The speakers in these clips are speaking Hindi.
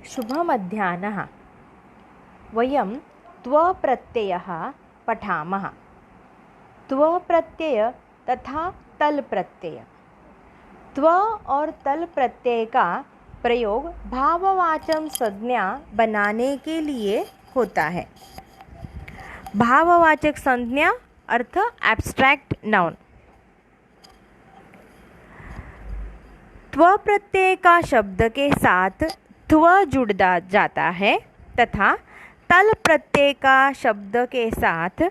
शुभमध्याह्नः। वयं त्वप्रत्ययः पठामः। त्वप्रत्यय तथा तल प्रत्यय। त्व और तल प्रत्यय का प्रयोग भाववाचक संज्ञा बनाने के लिए होता है। भाववाचक संज्ञा अर्थ एब्स्ट्रैक्ट नाउन। त्व प्रत्यय का शब्द के साथ त्व जुड़ जाता है तथा तल प्रत्यय का शब्द के साथ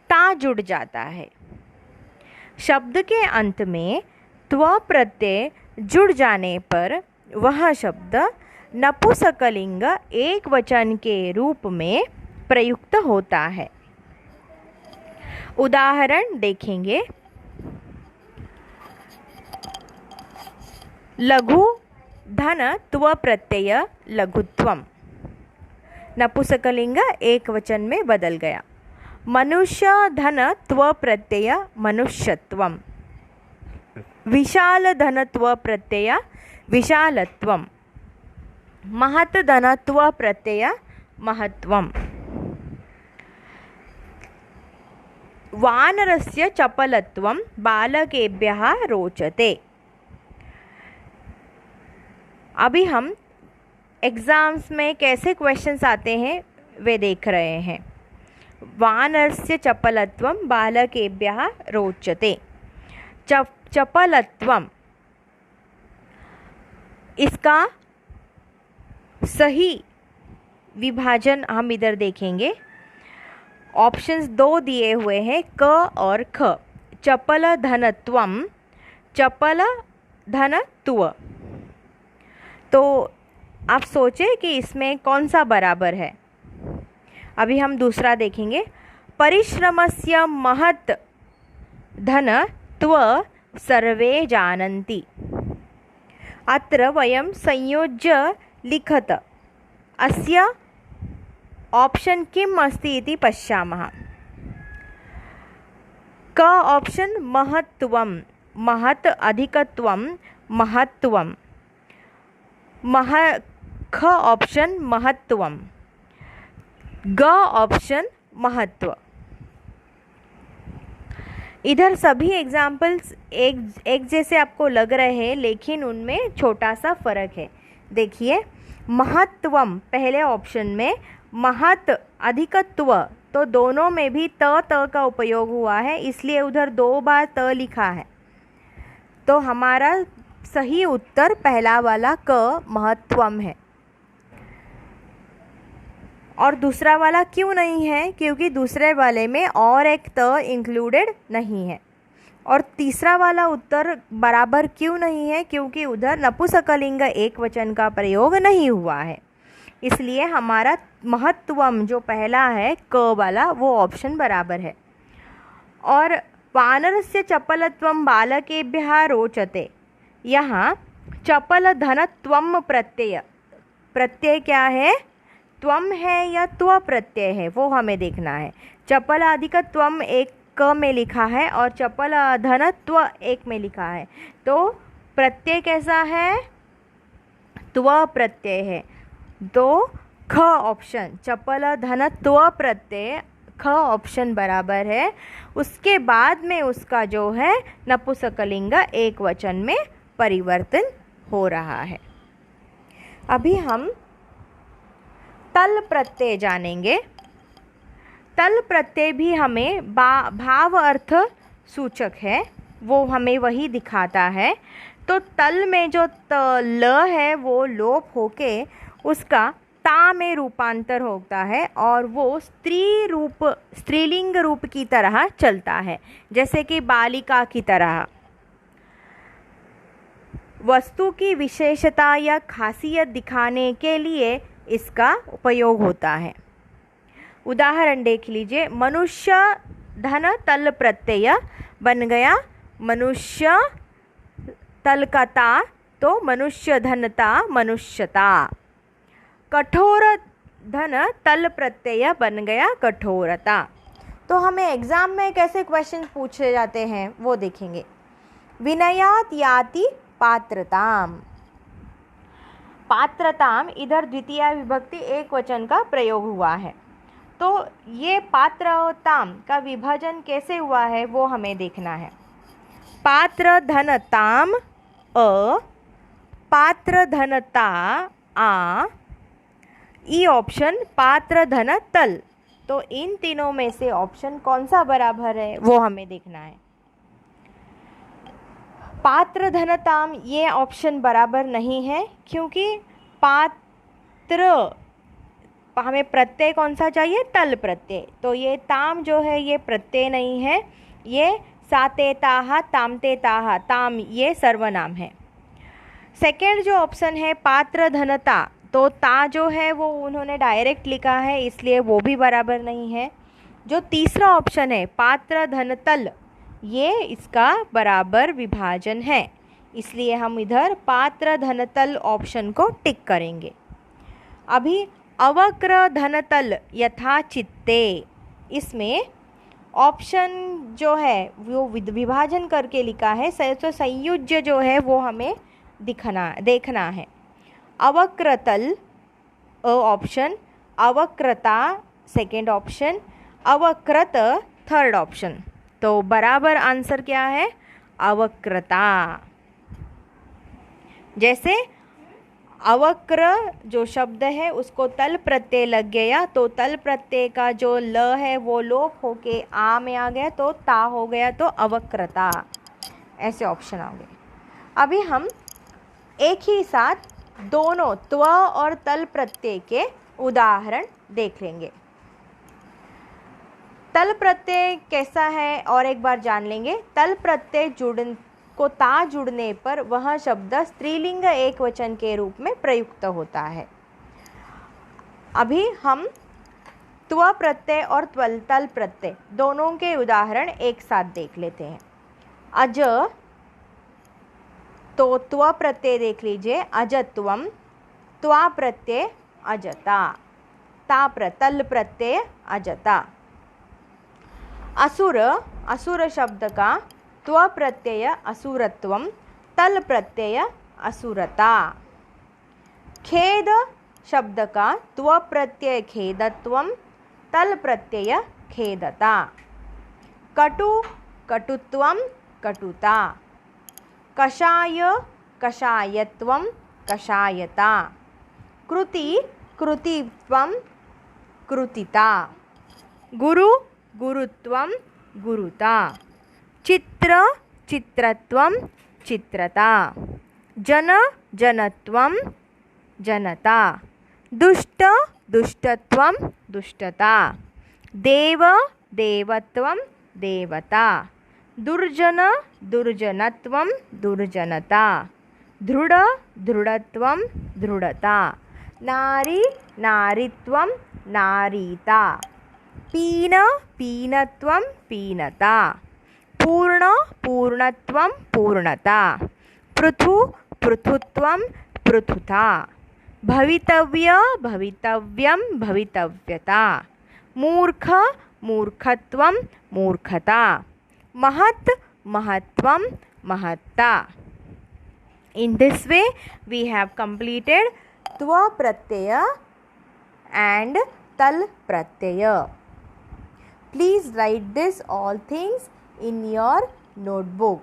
ता जुड़ जाता है। शब्द के अंत में त्व प्रत्यय जुड़ जाने पर वह शब्द नपुंसकलिंग एक वचन के रूप में प्रयुक्त होता है। उदाहरण देखेंगे। लघु धन त्व प्रत्यय लघुत्वम, नपुंसकलिंग एक वचन में बदल गया। मनुष्य धन त्व प्रत्यय मनुष्यत्वम। विशाल धन त्व प्रत्यय विशालत्वम। महत् धन त्व प्रत्यय महत्वम। वानरस्य चपलत्वम बालकेभ्यः रोचते। अभी हम एग्ज़ाम्स में कैसे क्वेश्चंस आते हैं वे देख रहे हैं। वानरस्य चपलत्वम बालकेभ्यः रोचते। चपलत्वम, इसका सही विभाजन हम इधर देखेंगे। ऑप्शंस दो दिए हुए हैं, क और ख। चपल धनत्वम, चपल धन त्व। तो आप सोचें कि इसमें कौन सा बराबर है। अभी हम दूसरा देखेंगे। परिश्रमस्य महत् धन त्व सर्वे जानन्ति। अत्र वयं संयोज्य लिखत अस्य ऑप्शन किम् अस्ति इति पश्यामः। क ऑप्शन महत्त्वं, महत् अधिकत्वं महत्त्वं। ख ऑप्शन महत्त्वम। ग ऑप्शन महत्व। इधर सभी एग्जाम्पल्स एक जैसे आपको लग रहे हैं, लेकिन उनमें छोटा सा फर्क है। देखिए, महत्वम पहले ऑप्शन में, महत् अधिकत्व, तो दोनों में भी त का उपयोग हुआ है, इसलिए उधर दो बार त लिखा है। तो हमारा सही उत्तर पहला वाला क महत्वम है। और दूसरा वाला क्यों नहीं है? क्योंकि दूसरे वाले में और एक त इंक्लूडेड नहीं है। और तीसरा वाला उत्तर बराबर क्यों नहीं है? क्योंकि उधर नपुंसकलिंग एक वचन का प्रयोग नहीं हुआ है। इसलिए हमारा महत्वम जो पहला है क वाला, वो ऑप्शन बराबर है। और वानरस्य चपलत्वम बालकेभ्यः रोचते, यहाँ चपल धन त्वम प्रत्यय, प्रत्यय क्या है? त्वम है या त्व प्रत्यय है, वो हमें देखना है। चपल अधिक त्वम एक क में लिखा है और चपल धन त्व एक में लिखा है, तो प्रत्यय कैसा है? त्व प्रत्यय है। तो ख ऑप्शन, चपल धन त्व प्रत्यय, ख ऑप्शन बराबर है। उसके बाद में उसका जो है नपुंसकलिंग एक वचन में परिवर्तन हो रहा है। अभी हम तल प्रत्यय जानेंगे। तल प्रत्यय भी हमें भाव अर्थ सूचक है, वो हमें वही दिखाता है। तो तल में जो ल है वो लोप होके उसका ता में रूपांतर होता है और वो स्त्रीलिंग रूप की तरह चलता है, जैसे कि बालिका की तरह। वस्तु की विशेषता या खासियत दिखाने के लिए इसका उपयोग होता है। उदाहरण देख लीजिए। मनुष्य धन तल प्रत्यय बन गया मनुष्य, तल का ता तो मनुष्य धनता मनुष्यता। कठोर धन तल प्रत्यय बन गया कठोरता। तो हमें एग्जाम में कैसे क्वेश्चन पूछे जाते हैं वो देखेंगे। विनयात याति पात्रताम। पात्रताम, इधर द्वितीय विभक्ति एक वचन का प्रयोग हुआ है। तो ये पात्रताम का विभाजन कैसे हुआ है वो हमें देखना है। पात्र धनताम अ, पात्र धनता आ, ई ऑप्शन पात्र धन तल। तो इन तीनों में से ऑप्शन कौन सा बराबर है वो हमें देखना है। पात्र धनताम ये ऑप्शन बराबर नहीं है, क्योंकि पात्र हमें प्रत्यय कौन सा चाहिए, तल प्रत्यय। तो ये ताम जो है ये प्रत्यय नहीं है, ये साते ताहा तामते ताहा, ताम ये सर्वनाम है। सेकेंड जो ऑप्शन है पात्र धनता, तो ता जो है वो उन्होंने डायरेक्ट लिखा है, इसलिए वो भी बराबर नहीं है। जो तीसरा ऑप्शन है पात्र धनतल, ये इसका बराबर विभाजन है, इसलिए हम इधर पात्र धनतल ऑप्शन को टिक करेंगे। अभी अवक्र धनतल यथा चित्ते, इसमें ऑप्शन जो है वो विभाजन करके लिखा है, तो संयुज्य जो है वो हमें देखना है। अवक्रतल ऑप्शन, अवक्रता सेकेंड ऑप्शन, अवक्रत थर्ड ऑप्शन। तो बराबर आंसर क्या है, अवक्रता। जैसे अवक्र जो शब्द है उसको तल प्रत्यय लग गया, तो तल प्रत्यय का जो ल है वो लोप होके आ में आ गया, तो ता हो गया, तो अवक्रता। ऐसे ऑप्शन आ गए। अभी हम एक ही साथ दोनों त्व और तल प्रत्यय के उदाहरण देख लेंगे। तल प्रत्यय कैसा है और एक बार जान लेंगे। तल प्रत्यय को ता जुड़ने पर वह शब्द स्त्रीलिंग एक वचन के रूप में प्रयुक्त होता है। अभी हम त्व प्रत्यय और तल प्रत्यय दोनों के उदाहरण एक साथ देख लेते हैं। अज, तो त्व प्रत्यय देख लीजिए, अजत्वम, त्वा प्रत्यय अजता, तल प्रत्यय अजता। असुर, असुर शब्द का त्व प्रत्यय असुरत्वम, तल प्रत्यय असुरता। खेद शब्द का त्व प्रत्यय खेदत्वम, तल प्रत्यय खेदता। कटु कटुत्वम, कटुता। कषाय कषायत्वम, कषायता। कृति कृतित्वम, कृतिता। गुरु गुरुत्वम, गुरुता। चित्र चित्रत्वम, चित्रता। जन जनत्वम, जनता। दुष्ट दुष्टत्वम, दुष्टता। देव देवत्वम, देवता। दुर्जन दुर्जनत्वम, दुर्जनता। दृढ दृढत्वम, दृढता। नारी नारीत्वम, नारीता। पीन पीनत्वम, पीनता। पूर्ण पूर्णत्वम, पूर्णता। पृथु पृथुत्वम, पृथुता। भवितव्य भवितव्यम, भवितव्यता। मूर्ख मूर्खत्वम, मूर्खता। महत् महत्वम, महत्ता। In this way we have completed tva pratyaya and tal pratyaya. Please write this all things in your notebook.